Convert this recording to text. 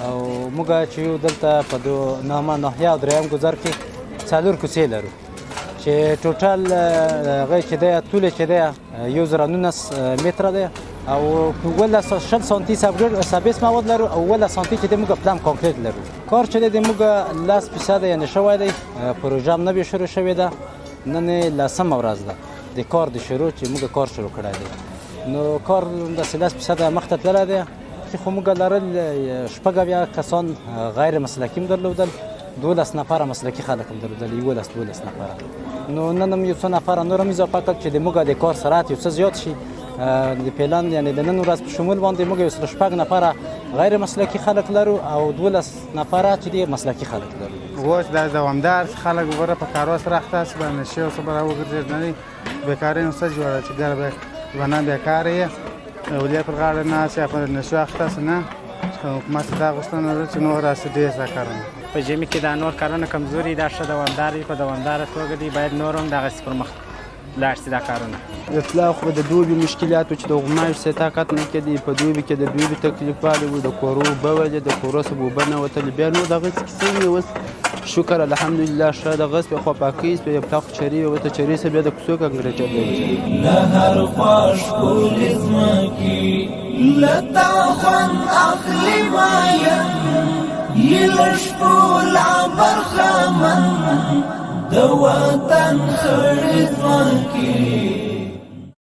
او موږ چې یو دلته په نامه ناحیه او درېیم ګذر کې 4 کوڅې لرو چې ټوټل هغه چې دی طول چې دی 1019 متره دی او 12 سانتي سابس مواد لرو او 12 سانتي چې موږ پلان کانکریټ لرو. کار چې دی موږ 10% یعنی شوی دی، پروژه هم نوې شروع شوې ده، نن 10مه ورځ ده د کار د شروع چې موږ کار شروع کړی دی. نو کار د 10% مخته تللی دی چې خو موږ لرل 6 کسان غیر مسلکي هم درلودل، 12 نفره مسلکي خلک هم درلودل، 12 نفره. نو نن هم یو څو نفره نور هم اضافه کړل چې د موږ د کار سرعت یو څه زیات شي. د پلان یعنی د نن ورځ په شمول باندې موږ 6 نفره غیر مسلکي خلک لرو او 12 نفره چې دی مسلکي خلک لرو. اوس د دوامدار خلک وګوره په کارو سره اخته شي، باندې شی او صبر وګرځي نه بیکاری نو څه جوړه چې ګر به ونه بیکاری اولیا پر غاړه نه چې په نشو اخته نه حکومت دا غوښتنه چې نور راځي ډیر کارونه په جمی کې د نور کارونه کمزوري ده، ښه دوامداري په دوامداره توګه دی باید نور هم دغه پرمخ لاړ شي دا کارونه. اطلاع خو د دوبي مشکلاتو چې د غمایو څه طاقت نه کېدی، په دوبي کې د دوبي تکلیفوالی و، د کورو اوبه د کورو اوبه نه وتلې، بیا نو دغه کیسې مې اوس شکر الحمدلله ښه دغه سپې خو پاکۍ سپې پلاخ چرې وته چرې سه بیا د کوڅو کانکریټر دی له هر خوا ښکلې ځمکې له تا خوند اخلي ماین یې له شپو لا برخمن د وطن خړې ځمکې